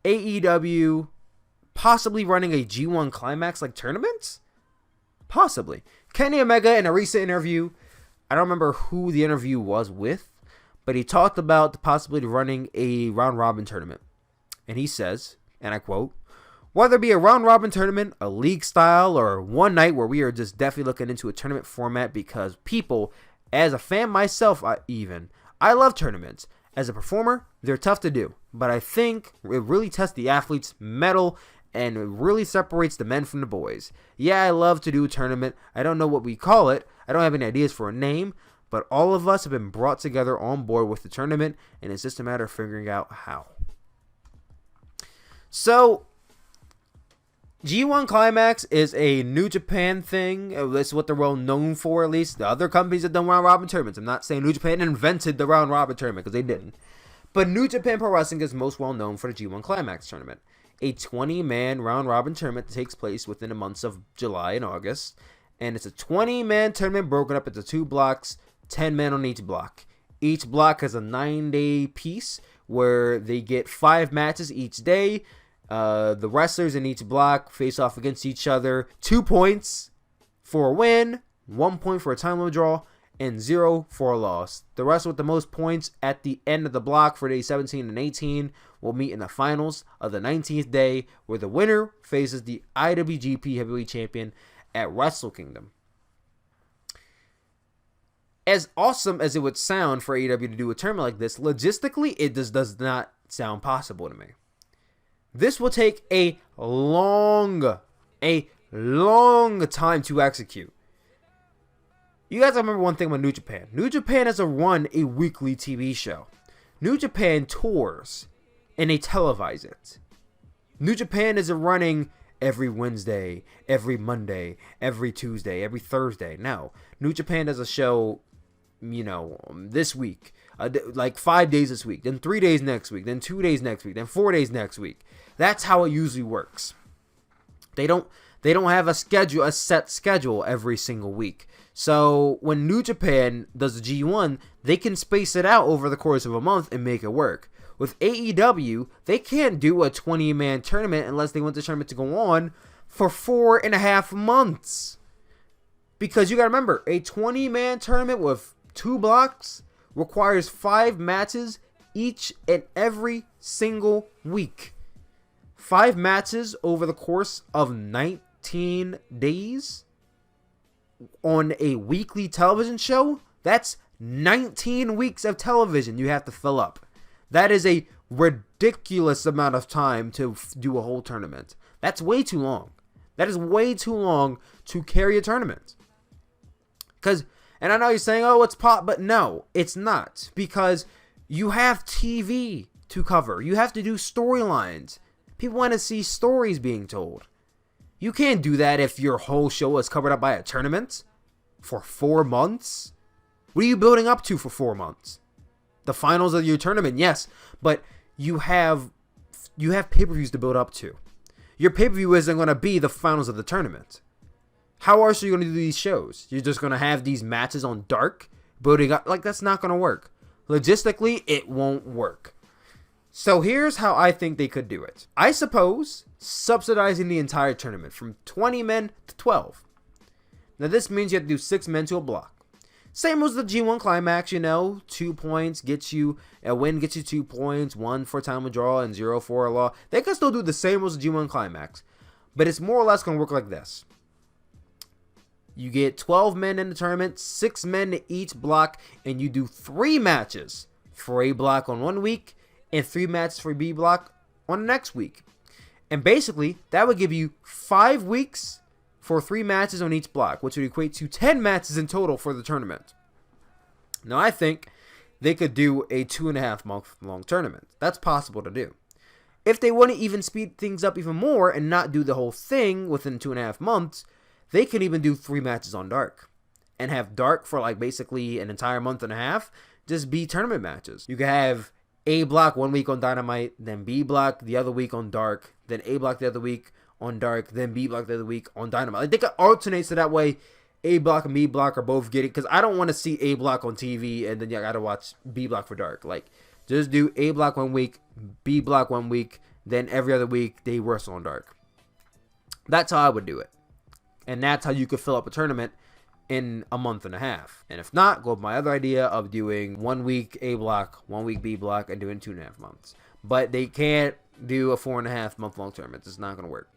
AEW possibly running a G1 Climax like tournament? Possibly. Kenny Omega in a recent interview, I don't remember who the interview was with, but he talked about the possibility of running a round robin tournament. And he says, and I quote, "Whether it be a round robin tournament, a league style, or one night where we are just definitely looking into a tournament format because people, as a fan myself I love tournaments. As a performer, they're tough to do, but I think it really tests the athlete's mettle and it really separates the men from the boys. Yeah, I love to do a tournament. I don't know what we call it. I don't have any ideas for a name, but all of us have been brought together on board with the tournament, and it's just a matter of figuring out how." So, G1 Climax is a New Japan thing. That's what they're well known for, at least. The other companies have done round robin tournaments. I'm not saying New Japan invented the round robin tournament, because they didn't. But New Japan Pro Wrestling is most well known for the G1 Climax tournament. A 20-man round robin tournament that takes place within the months of July and August. And it's a 20-man tournament broken up into 2 blocks, 10 men on each block. Each block has a 9-day piece where they get 5 matches each day. The wrestlers in each block face off against each other. 2 points for a win, 1 point for a time limit draw, and 0 for a loss. The wrestler with the most points at the end of the block for days 17 and 18 will meet in the finals of the 19th day, where the winner faces the IWGP Heavyweight Champion at Wrestle Kingdom. As awesome as it would sound for AEW to do a tournament like this, logistically, it just does not sound possible to me. This will take a long time to execute. You guys remember one thing about New Japan. New Japan has run a weekly TV show. New Japan tours, and they televise it. New Japan isn't running every Wednesday, every Monday, every Tuesday, every Thursday. No. New Japan does a show, this week. Like 5 days this week, then 3 days next week, then 2 days next week, then 4 days next week. That's how it usually works. They don't have a set schedule every single week. So when New Japan does the G1, they can space it out over the course of a month and make it work. With AEW, they can't do a 20-man tournament unless they want the tournament to go on for 4.5 months. Because you gotta remember, a 20-man tournament with 2 blocks requires 5 matches each and every single week. 5 matches over the course of 19 days on a weekly television show. That's 19 weeks of television you have to fill up. That is a ridiculous amount of time to do a whole tournament. That's way too long. That is way too long to carry a tournament. And I know you're saying, oh, it's pop, but no, it's not. Because you have TV to cover. You have to do storylines. People want to see stories being told. You can't do that if your whole show is covered up by a tournament for 4 months. What are you building up to for 4 months? The finals of your tournament, yes, but you have pay-per-views to build up to. Your pay-per-view isn't going to be the finals of the tournament. How else are you going to do these shows? You're just going to have these matches on Dark building up? Like, that's not going to work. Logistically, it won't work. So here's how I think they could do it. I suppose subsidizing the entire tournament from 20 men to 12. Now this means you have to do 6 men to a block. Same as the G1 Climax, 2 points gets you, a win gets you 2 points, 1 for time of draw and 0 for a loss. They can still do the same as the G1 Climax, but it's more or less going to work like this. You get 12 men in the tournament, 6 men to each block, and you do 3 matches for A block on 1 week and 3 matches for B block on the next week. And basically, that would give you 5 weeks for 3 matches on each block, which would equate to 10 matches in total for the tournament. Now, I think they could do a 2.5 month long tournament. That's possible to do. If they want to even speed things up even more and not do the whole thing within 2.5 months, they could even do 3 matches on Dark and have Dark for like basically an entire month and a half just be tournament matches. You could have A block 1 week on Dynamite, then B block the other week on Dark, then A block the other week on Dark, then B block the other week on Dynamite. Like, they could alternate so that way A block and B block are both getting, because I don't want to see A block on TV and then you gotta watch B block for Dark. Like, just do A block 1 week, B block 1 week, Then every other week they wrestle on Dark. That's how I would do it. And that's how you could fill up a tournament in a month and a half. And if not, go with my other idea of doing 1 week A block, 1 week B block, and doing 2.5 months. But they can't do a 4.5 month long tournament. It's not going to work.